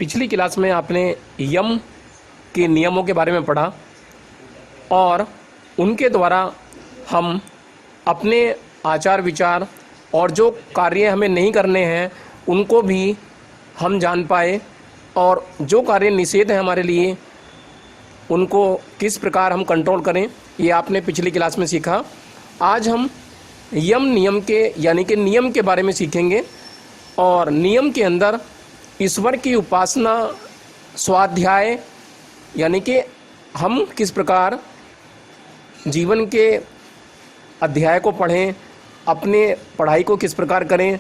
पिछली क्लास में आपने यम के नियमों के बारे में पढ़ा और उनके द्वारा हम अपने आचार विचार और जो कार्य हमें नहीं करने हैं उनको भी हम जान पाए और जो कार्य निषेध है हमारे लिए उनको किस प्रकार हम कंट्रोल करें, ये आपने पिछली क्लास में सीखा। आज हम यम नियम के यानी कि नियम के बारे में सीखेंगे और नियम के अंदर ईश्वर की उपासना, स्वाध्याय यानी कि हम किस प्रकार जीवन के अध्याय को पढ़ें, अपने पढ़ाई को किस प्रकार करें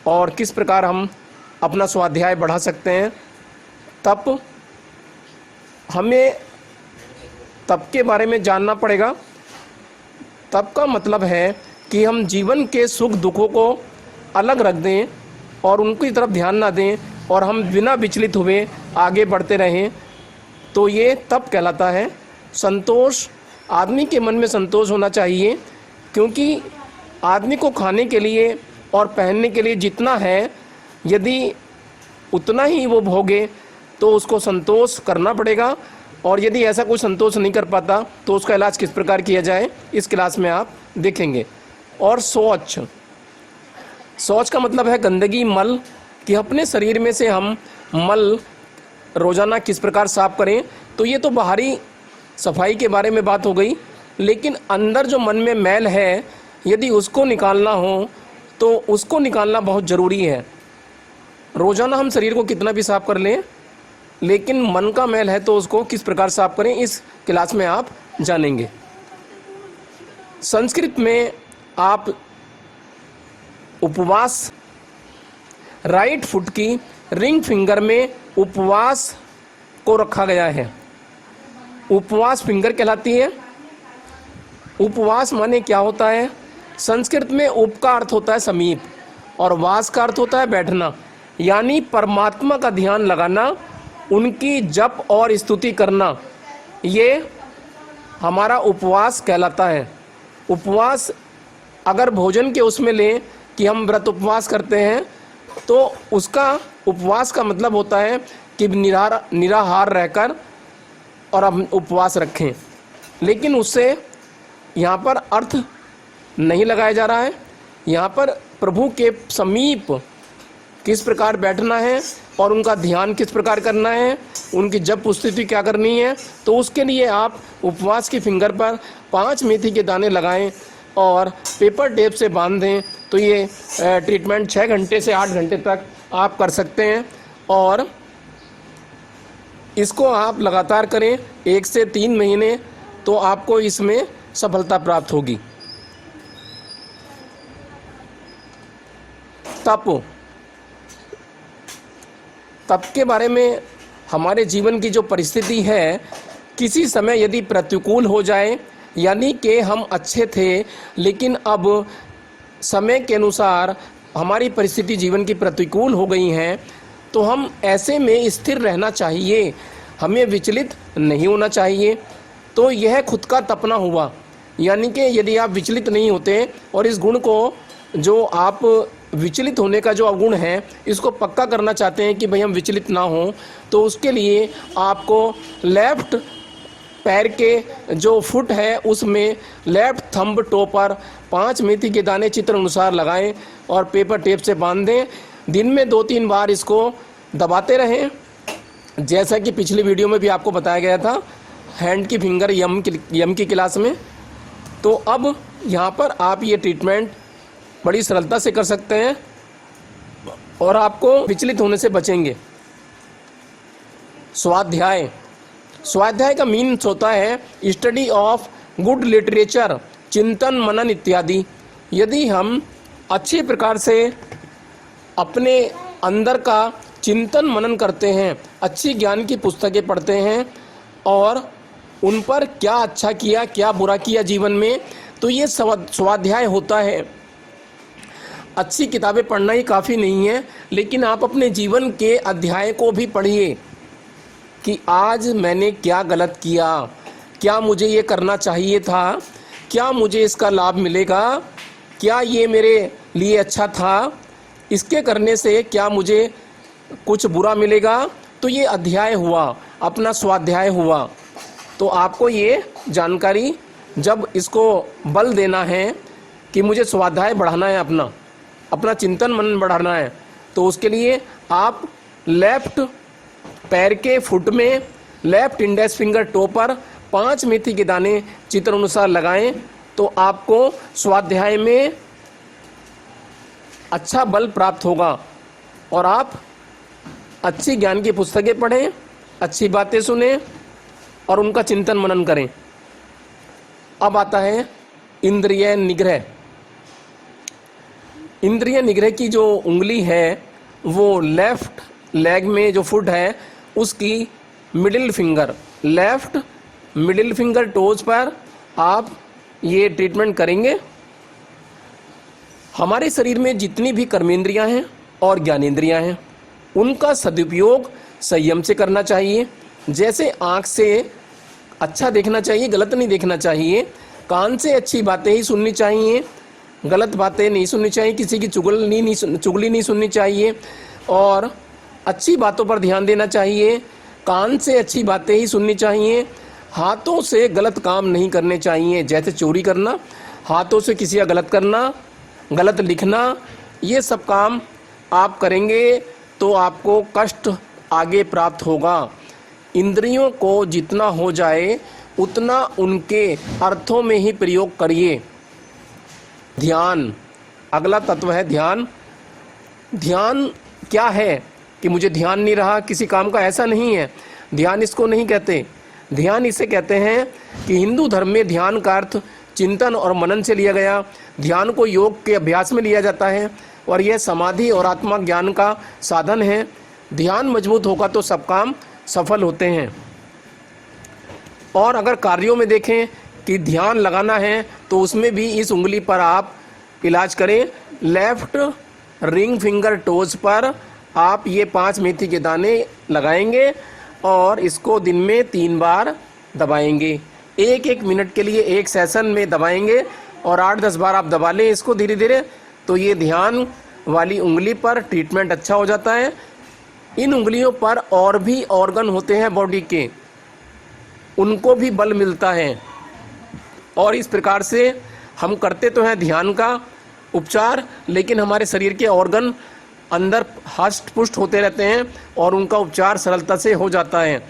और किस प्रकार हम अपना स्वाध्याय बढ़ा सकते हैं। तप हमें तप के बारे में जानना पड़ेगा। तप का मतलब है कि हम जीवन के सुख दुखों को अलग रख दें और उनकी तरफ ध्यान ना दें और हम बिना विचलित हुए आगे बढ़ते रहें, तो ये तप कहलाता है। संतोष, आदमी के मन में संतोष होना चाहिए, क्योंकि आदमी को खाने के लिए और पहनने के लिए जितना है, यदि उतना ही वो भोगे तो उसको संतोष करना पड़ेगा। और यदि ऐसा कोई संतोष नहीं कर पाता तो उसका इलाज किस प्रकार किया जाए, इस क्लास में आप देखेंगे। और शौच, शौच का मतलब है गंदगी, मल, कि अपने शरीर में से हम मल रोज़ाना किस प्रकार साफ करें। तो ये तो बाहरी सफाई के बारे में बात हो गई, लेकिन अंदर जो मन में मैल है यदि उसको निकालना हो तो उसको निकालना बहुत ज़रूरी है। रोज़ाना हम शरीर को कितना भी साफ कर लें, लेकिन मन का मैल है तो उसको किस प्रकार साफ करें, इस क्लास में आप जानेंगे। संस्कृत में आप उपवास, राइट फुट की रिंग फिंगर में उपवास को रखा गया है। उपवास फिंगर कहलाती है। उपवास माने क्या होता है? संस्कृत में उप का अर्थ होता है समीप और वास का अर्थ होता है बैठना, यानी परमात्मा का ध्यान लगाना, उनकी जप और स्तुति करना, ये हमारा उपवास कहलाता है। उपवास अगर भोजन के उसमें लें कि हम व्रत उपवास करते हैं तो उसका उपवास का मतलब होता है कि निराहार रहकर और हम उपवास रखें, लेकिन उससे यहाँ पर अर्थ नहीं लगाया जा रहा है। यहाँ पर प्रभु के समीप किस प्रकार बैठना है और उनका ध्यान किस प्रकार करना है, उनकी जप स्थिति क्या करनी है, तो उसके लिए आप उपवास की फिंगर पर 5 मेथी के दाने लगाएं और पेपर टेप से बांध दें। तो ये ट्रीटमेंट 6 घंटे से 8 घंटे तक आप कर सकते हैं और इसको आप लगातार करें 1 से 3 महीने, तो आपको इसमें सफलता प्राप्त होगी। तप के बारे में हमारे जीवन की जो परिस्थिति है, किसी समय यदि प्रतिकूल हो जाए, यानी कि हम अच्छे थे लेकिन अब समय के अनुसार हमारी परिस्थिति जीवन की प्रतिकूल हो गई हैं, तो हम ऐसे में स्थिर रहना चाहिए, हमें विचलित नहीं होना चाहिए। तो यह खुद का तपना हुआ, यानी कि यदि आप विचलित नहीं होते और इस गुण को, जो आप विचलित होने का जो अवगुण है, इसको पक्का करना चाहते हैं कि भाई हम विचलित ना हों, तो उसके लिए आपको लेफ़्ट पैर के जो फुट है उसमें लेफ़्ट थंब टो पर 5 मेथी के दाने चित्र अनुसार लगाएं और पेपर टेप से बांध दें। दिन में 2-3 बार इसको दबाते रहें, जैसा कि पिछली वीडियो में भी आपको बताया गया था हैंड की फिंगर यम की क्लास में। तो अब यहाँ पर आप ये ट्रीटमेंट बड़ी सरलता से कर सकते हैं और आपको विचलित होने से बचेंगे। स्वाध्याय, स्वाध्याय का मीन्स होता है स्टडी ऑफ गुड लिटरेचर, चिंतन मनन इत्यादि। यदि हम अच्छे प्रकार से अपने अंदर का चिंतन मनन करते हैं, अच्छी ज्ञान की पुस्तकें पढ़ते हैं और उन पर क्या अच्छा किया क्या बुरा किया जीवन में, तो ये स्वाध्याय होता है। अच्छी किताबें पढ़ना ही काफ़ी नहीं है, लेकिन आप अपने जीवन के अध्याय को भी पढ़िए कि आज मैंने क्या गलत किया, क्या मुझे ये करना चाहिए था, क्या मुझे इसका लाभ मिलेगा, क्या ये मेरे लिए अच्छा था, इसके करने से क्या मुझे कुछ बुरा मिलेगा तो ये अध्याय हुआ, अपना स्वाध्याय हुआ। तो आपको ये जानकारी जब इसको बल देना है कि मुझे स्वाध्याय बढ़ाना है, अपना चिंतन मनन बढ़ाना है, तो उसके लिए आप लेफ्ट पैर के फुट में लेफ्ट इंडेक्स फिंगर टो पर 5 मेथी के दाने चित्र अनुसार लगाएं, तो आपको स्वाध्याय में अच्छा बल प्राप्त होगा और आप अच्छी ज्ञान की पुस्तकें पढ़ें, अच्छी बातें सुनें और उनका चिंतन मनन करें। अब आता है इंद्रिय निग्रह। इंद्रिय निग्रह की जो उंगली है वो लेफ्ट लेग में जो फुट है उसकी middle finger, left middle finger toes पर आप ये ट्रीटमेंट करेंगे। हमारे शरीर में जितनी भी कर्मेंद्रियां हैं और ज्ञानेंद्रियां हैं उनका सदुपयोग संयम से करना चाहिए। जैसे आँख से अच्छा देखना चाहिए, गलत नहीं देखना चाहिए। कान से अच्छी बातें ही सुननी चाहिए, गलत बातें नहीं सुननी चाहिए। किसी की चुगली नहीं सुननी चाहिए और अच्छी बातों पर ध्यान देना चाहिए। कान से अच्छी बातें ही सुननी चाहिए। हाथों से गलत काम नहीं करने चाहिए, जैसे चोरी करना, हाथों से किसी का गलत करना, गलत लिखना, ये सब काम आप करेंगे तो आपको कष्ट आगे प्राप्त होगा। इंद्रियों को जितना हो जाए उतना उनके अर्थों में ही प्रयोग करिए। ध्यान, अगला तत्व है ध्यान। ध्यान क्या है कि मुझे ध्यान नहीं रहा किसी काम का, ऐसा नहीं है। ध्यान इसको नहीं कहते। ध्यान इसे कहते हैं कि हिंदू धर्म में ध्यान का अर्थ चिंतन और मनन से लिया गया। ध्यान को योग के अभ्यास में लिया जाता है और यह समाधि और आत्मा ज्ञान का साधन है। ध्यान मजबूत होगा तो सब काम सफल होते हैं। और अगर कार्यों में देखें कि ध्यान लगाना है तो उसमें भी इस उंगली पर आप इलाज करें। लेफ्ट रिंग फिंगर टोज पर आप ये 5 मेथी के दाने लगाएंगे और इसको दिन में 3 बार दबाएंगे। 1-1 मिनट के लिए एक सेशन में दबाएंगे और 8-10 बार आप दबा लें इसको धीरे धीरे, तो ये ध्यान वाली उंगली पर ट्रीटमेंट अच्छा हो जाता है। इन उंगलियों पर और भी ऑर्गन होते हैं बॉडी के, उनको भी बल मिलता है। और इस प्रकार से हम करते तो हैं ध्यान का उपचार, लेकिन हमारे शरीर के ऑर्गन अंदर हष्ट पुष्ट होते रहते हैं और उनका उपचार सरलता से हो जाता है।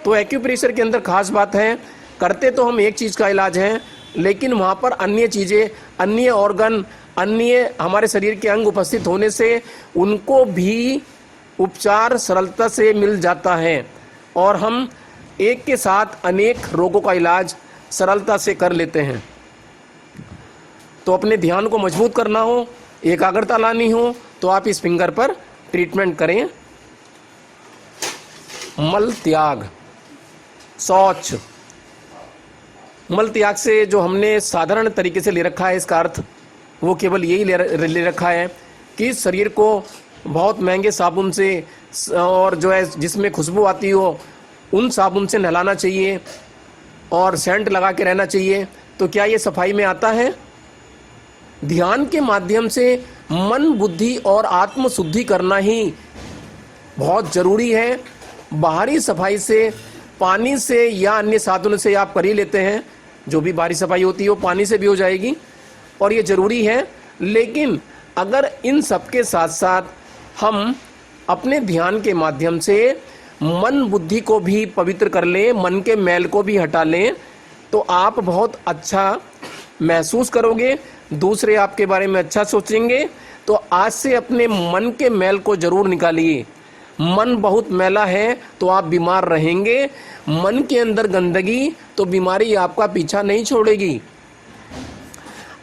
तो एक्यूप्रेशर के अंदर खास बात है, करते तो हम एक चीज़ का इलाज है, लेकिन वहाँ पर अन्य चीज़ें, अन्य ऑर्गन, अन्य हमारे शरीर के अंग उपस्थित होने से उनको भी उपचार सरलता से मिल जाता है और हम एक के साथ अनेक रोगों का इलाज सरलता से कर लेते हैं। तो अपने ध्यान को मजबूत करना हो, एकाग्रता लानी हो, तो आप इस फिंगर पर ट्रीटमेंट करें। मल त्याग, शौच। मल त्याग से जो हमने साधारण तरीके से ले रखा है, इसका अर्थ वो केवल यही ले रखा है कि शरीर को बहुत महंगे साबुन से और जो है जिसमें खुशबू आती हो उन साबुन से नहलाना चाहिए और सेंट लगा के रहना चाहिए। तो क्या ये सफाई में आता है? ध्यान के माध्यम से मन, बुद्धि और आत्म शुद्धि करना ही बहुत ज़रूरी है। बाहरी सफाई से, पानी से या अन्य साधनों से आप कर ही लेते हैं, जो भी बाहरी सफाई होती है वो पानी से भी हो जाएगी और ये ज़रूरी है। लेकिन अगर इन सब के साथ साथ हम अपने ध्यान के माध्यम से मन, बुद्धि को भी पवित्र कर लें, मन के मैल को भी हटा लें, तो आप बहुत अच्छा महसूस करोगे, दूसरे आपके बारे में अच्छा सोचेंगे। तो आज से अपने मन के मैल को ज़रूर निकालिए। मन बहुत मैला है तो आप बीमार रहेंगे। मन के अंदर गंदगी तो बीमारी आपका पीछा नहीं छोड़ेगी।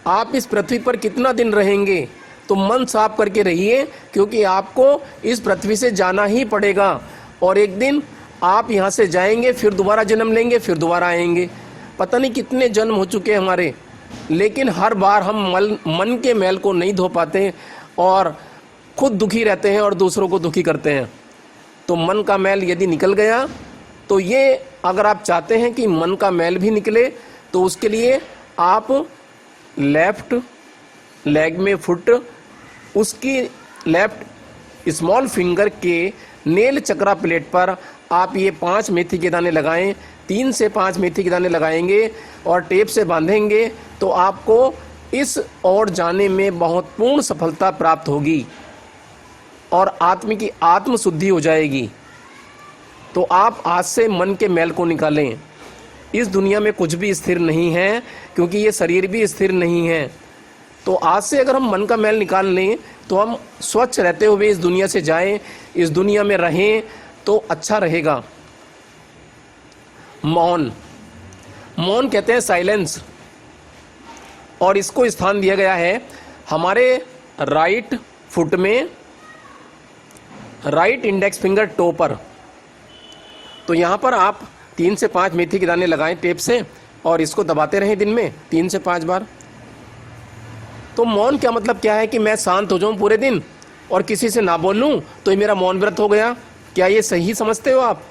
आप इस पृथ्वी पर कितना दिन रहेंगे, तो मन साफ करके रहिए, क्योंकि आपको इस पृथ्वी से जाना ही पड़ेगा और एक दिन आप यहाँ से जाएंगे, फिर दोबारा जन्म लेंगे, फिर दोबारा आएंगे। पता नहीं कितने जन्म हो चुके हैं हमारे, लेकिन हर बार हम मन के मैल को नहीं धो पाते और खुद दुखी रहते हैं और दूसरों को दुखी करते हैं। तो मन का मैल यदि निकल गया, तो ये अगर आप चाहते हैं कि मन का मैल भी निकले, तो उसके लिए आप लेफ्ट लेग में फुट, उसकी लेफ्ट स्मॉल फिंगर के नेल चक्रा प्लेट पर आप ये 5 मेथी के दाने लगाएं, 3 से 5 मेथी के दाने लगाएंगे और टेप से बांधेंगे तो आपको इस ओर जाने में बहुत पूर्ण सफलता प्राप्त होगी और आत्म की आत्म शुद्धि हो जाएगी। तो आप आज से मन के मैल को निकालें। इस दुनिया में कुछ भी स्थिर नहीं है, क्योंकि ये शरीर भी स्थिर नहीं है। तो आज से अगर हम मन का मैल निकाल लें तो हम स्वच्छ रहते हुए इस दुनिया से जाएं, इस दुनिया में रहें तो अच्छा रहेगा। मौन, मौन कहते हैं साइलेंस, और इसको स्थान दिया गया है हमारे राइट फुट में, राइट इंडेक्स फिंगर टो पर। तो यहाँ पर आप 3 से 5 मेथी के दाने लगाएं टेप से और इसको दबाते रहें दिन में 3 से 5 बार। तो मौन क्या मतलब क्या है कि मैं शांत हो जाऊं पूरे दिन और किसी से ना बोलूं तो ये मेरा मौन व्रत हो गया। क्या ये सही समझते हो आप?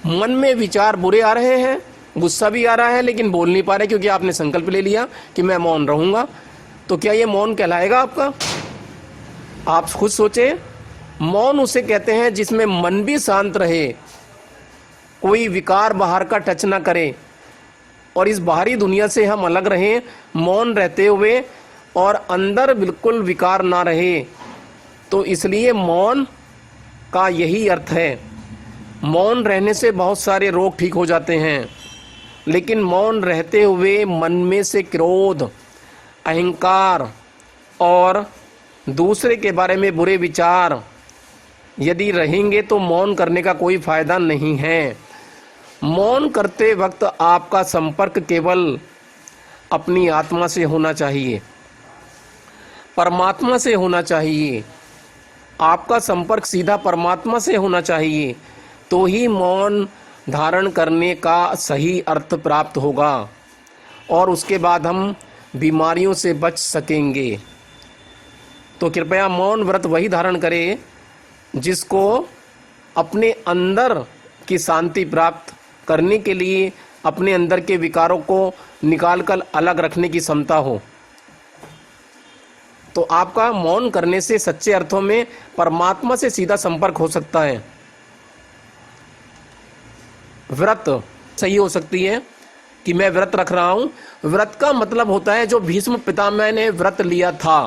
मन में विचार बुरे आ रहे हैं, गुस्सा भी आ रहा है, लेकिन बोल नहीं पा रहे क्योंकि आपने संकल्प ले लिया कि मैं मौन रहूंगा। तो क्या ये मौन कहलाएगा आपका? आप खुद सोचें। मौन उसे कहते हैं जिसमें मन भी शांत रहे, कोई विकार बाहर का टच ना करे और इस बाहरी दुनिया से हम अलग रहें मौन रहते हुए, और अंदर बिल्कुल विकार ना रहे। तो इसलिए मौन का यही अर्थ है। मौन रहने से बहुत सारे रोग ठीक हो जाते हैं, लेकिन मौन रहते हुए मन में से क्रोध, अहंकार और दूसरे के बारे में बुरे विचार यदि रहेंगे तो मौन करने का कोई फायदा नहीं है। मौन करते वक्त आपका संपर्क केवल अपनी आत्मा से होना चाहिए, परमात्मा से होना चाहिए। आपका संपर्क सीधा परमात्मा से होना चाहिए, तो ही मौन धारण करने का सही अर्थ प्राप्त होगा और उसके बाद हम बीमारियों से बच सकेंगे। तो कृपया मौन व्रत वही धारण करें जिसको अपने अंदर की शांति प्राप्त करने के लिए अपने अंदर के विकारों को निकालकर अलग रखने की क्षमता हो। तो आपका मौन करने से सच्चे अर्थों में परमात्मा से सीधा संपर्क हो सकता है। व्रत सही हो सकती है कि मैं व्रत रख रहा हूं। व्रत का मतलब होता है जो भीष्म पितामह ने व्रत लिया था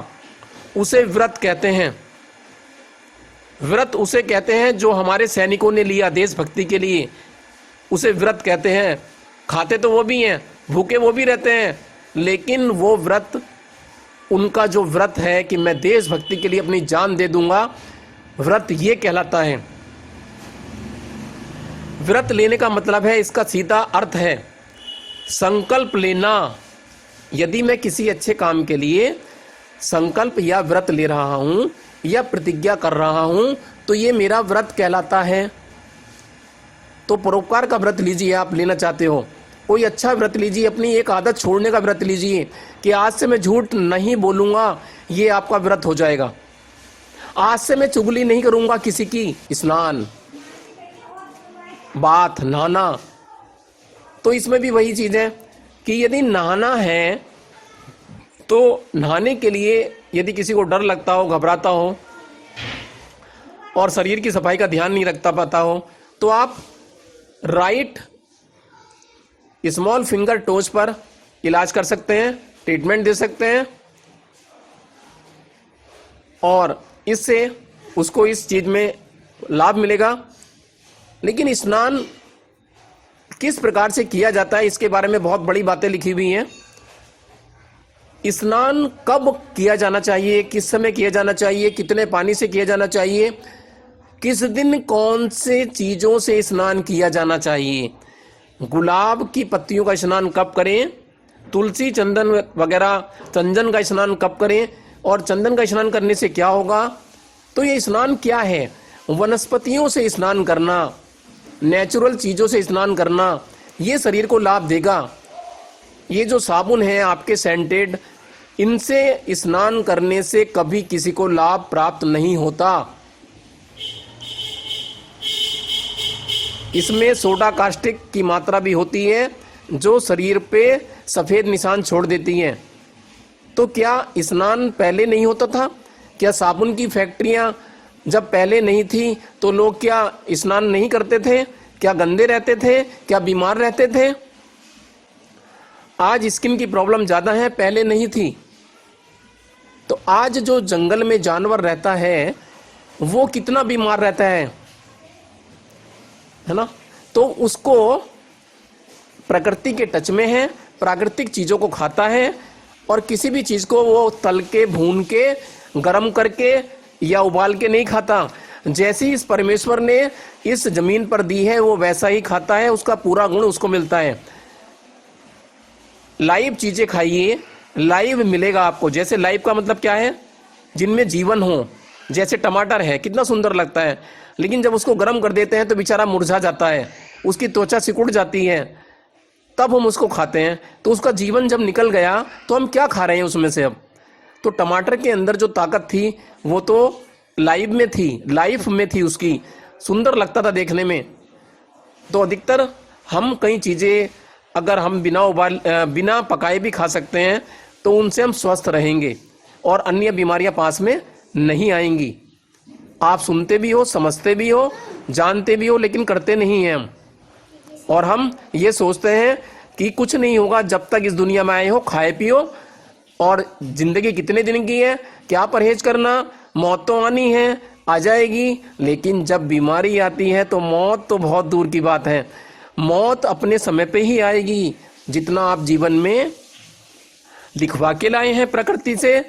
उसे व्रत कहते हैं। व्रत उसे कहते हैं जो हमारे सैनिकों ने लिया देशभक्ति के लिए, उसे व्रत कहते हैं। खाते तो वो भी हैं, भूखे वो भी रहते हैं, लेकिन वो व्रत, उनका जो व्रत है कि मैं देशभक्ति के लिए अपनी जान दे दूंगा, व्रत ये कहलाता है। व्रत लेने का मतलब है, इसका सीधा अर्थ है संकल्प लेना। यदि मैं किसी अच्छे काम के लिए संकल्प या व्रत ले रहा हूं या प्रतिज्ञा कर रहा हूं तो ये मेरा व्रत कहलाता है। तो परोपकार का व्रत लीजिए, आप लेना चाहते हो कोई अच्छा व्रत लीजिए, अपनी एक आदत छोड़ने का व्रत लीजिए कि आज से मैं झूठ नहीं बोलूँगा, ये आपका व्रत हो जाएगा। आज से मैं चुगली नहीं करूँगा किसी की। स्नान, बाथ, नहाना, तो इसमें भी वही चीज़ है कि यदि नहाना है तो नहाने के लिए यदि किसी को डर लगता हो, घबराता हो और शरीर की सफाई का ध्यान नहीं रखता पाता हो, तो आप राइट स्मॉल फिंगर टोज पर इलाज कर सकते हैं, ट्रीटमेंट दे सकते हैं और इससे उसको इस चीज़ में लाभ मिलेगा। लेकिन स्नान किस प्रकार से किया जाता है इसके बारे में बहुत बड़ी बातें लिखी हुई हैं। स्नान कब किया जाना चाहिए, किस समय किया जाना चाहिए, कितने पानी से किया जाना चाहिए, किस दिन कौन से चीज़ों से स्नान किया जाना चाहिए, गुलाब की पत्तियों का स्नान कब करें, तुलसी, चंदन वगैरह चंदन का स्नान कब करें और चंदन का स्नान करने से क्या होगा। तो ये स्नान क्या है? वनस्पतियों से स्नान करना, नेचुरल चीज़ों से स्नान करना, ये शरीर को लाभ देगा। ये जो साबुन है आपके सेंटेड, इनसे स्नान करने से कभी किसी को लाभ प्राप्त नहीं होता। इसमें सोडा कास्टिक की मात्रा भी होती है जो शरीर पे सफ़ेद निशान छोड़ देती है। तो क्या स्नान पहले नहीं होता था? क्या साबुन की फैक्ट्रियां जब पहले नहीं थी तो लोग क्या स्नान नहीं करते थे? क्या गंदे रहते थे? क्या बीमार रहते थे? आज स्किन की प्रॉब्लम ज़्यादा है, पहले नहीं थी। तो आज जो जंगल में जानवर रहता है वो कितना बीमार रहता है ना? तो उसको प्रकृति के टच में है, प्राकृतिक चीज़ों को खाता है और किसी भी चीज़ को वो तल के, भून के, गरम करके या उबाल के नहीं खाता। जैसी इस परमेश्वर ने इस जमीन पर दी है वो वैसा ही खाता है, उसका पूरा गुण उसको मिलता है। लाइव चीज़ें खाइए, लाइव मिलेगा आपको। जैसे लाइव का मतलब क्या है? जिनमें जीवन हो। जैसे टमाटर है, कितना सुंदर लगता है, लेकिन जब उसको गर्म कर देते हैं तो बेचारा मुरझा जाता है, उसकी त्वचा सिकुड़ जाती है, तब हम उसको खाते हैं। तो उसका जीवन जब निकल गया तो हम क्या खा रहे हैं उसमें से अब? तो टमाटर के अंदर जो ताकत थी वो तो लाइव में थी, लाइफ में थी, उसकी सुंदर लगता था देखने में। तो अधिकतर हम कई चीज़ें अगर हम बिना पकाए भी खा सकते हैं तो उनसे हम स्वस्थ रहेंगे और अन्य बीमारियां पास में नहीं आएंगी। आप सुनते भी हो, समझते भी हो, जानते भी हो, लेकिन करते नहीं हैं हम। और हम ये सोचते हैं कि कुछ नहीं होगा, जब तक इस दुनिया में आए हो खाए पियो, और जिंदगी कितने दिन की है, क्या परहेज करना, मौत तो आनी है, आ जाएगी। लेकिन जब बीमारी आती है तो मौत तो बहुत दूर की बात है। मौत अपने समय पे ही आएगी। जितना आप जीवन में लिखवा के लाए हैं प्रकृति से,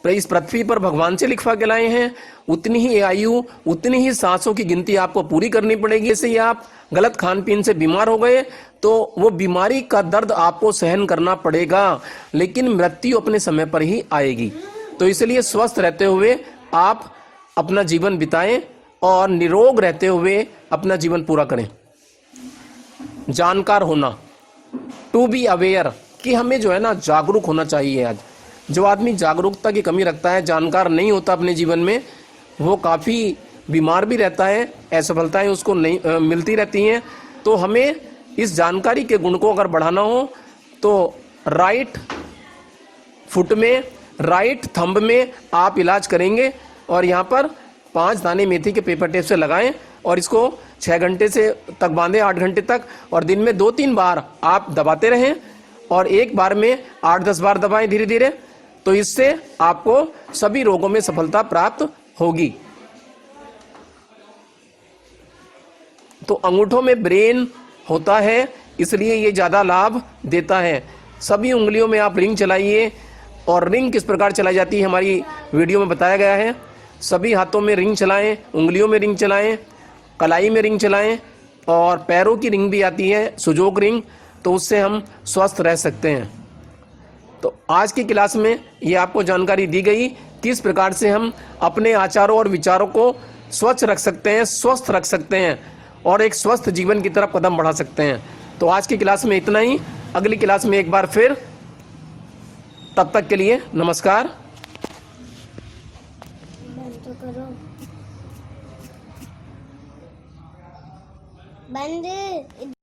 इस पृथ्वी पर भगवान से लिखवा के लाए हैं, उतनी ही आयु, उतनी ही सांसों की गिनती आपको पूरी करनी पड़ेगी। जैसे ही आप गलत खान पीन से बीमार हो गए तो वो बीमारी का दर्द आपको सहन करना पड़ेगा, लेकिन मृत्यु अपने समय पर ही आएगी। तो इसलिए स्वस्थ रहते हुए आप अपना जीवन बिताएं और निरोग रहते हुए अपना जीवन पूरा करें। जानकार होना, टू बी अवेयर, कि हमें जो है ना जागरूक होना चाहिए। आज जो आदमी जागरूकता की कमी रखता है, जानकार नहीं होता अपने जीवन में, वो काफ़ी बीमार भी रहता है, असफलताएं उसको नहीं मिलती रहती हैं। तो हमें इस जानकारी के गुण को अगर बढ़ाना हो तो राइट फुट में, राइट थंब में आप इलाज करेंगे। और यहाँ पर 5 दाने मेथी के पेपर टेप से लगाएं और इसको 6 घंटे से तक बांधें, 8 घंटे तक, और दिन में 2-3 बार आप दबाते रहें और एक बार में 8-10 बार दबाएं धीरे धीरे। तो इससे आपको सभी रोगों में सफलता प्राप्त होगी। तो अंगूठों में ब्रेन होता है, इसलिए ये ज़्यादा लाभ देता है। सभी उंगलियों में आप रिंग चलाइए, और रिंग किस प्रकार चलाई जाती है हमारी वीडियो में बताया गया है। सभी हाथों में रिंग चलाएं, उंगलियों में रिंग चलाएं, कलाई में रिंग चलाएं, और पैरों की रिंग भी आती है, सुजोग रिंग, तो उससे हम स्वस्थ रह सकते हैं। तो आज की क्लास में ये आपको जानकारी दी गई किस प्रकार से हम अपने आचारों और विचारों को स्वच्छ रख सकते हैं, स्वस्थ रख सकते हैं और एक स्वस्थ जीवन की तरफ कदम बढ़ा सकते हैं। तो आज की क्लास में इतना ही। अगली क्लास में एक बार फिर, तब तक के लिए नमस्कार। बंद।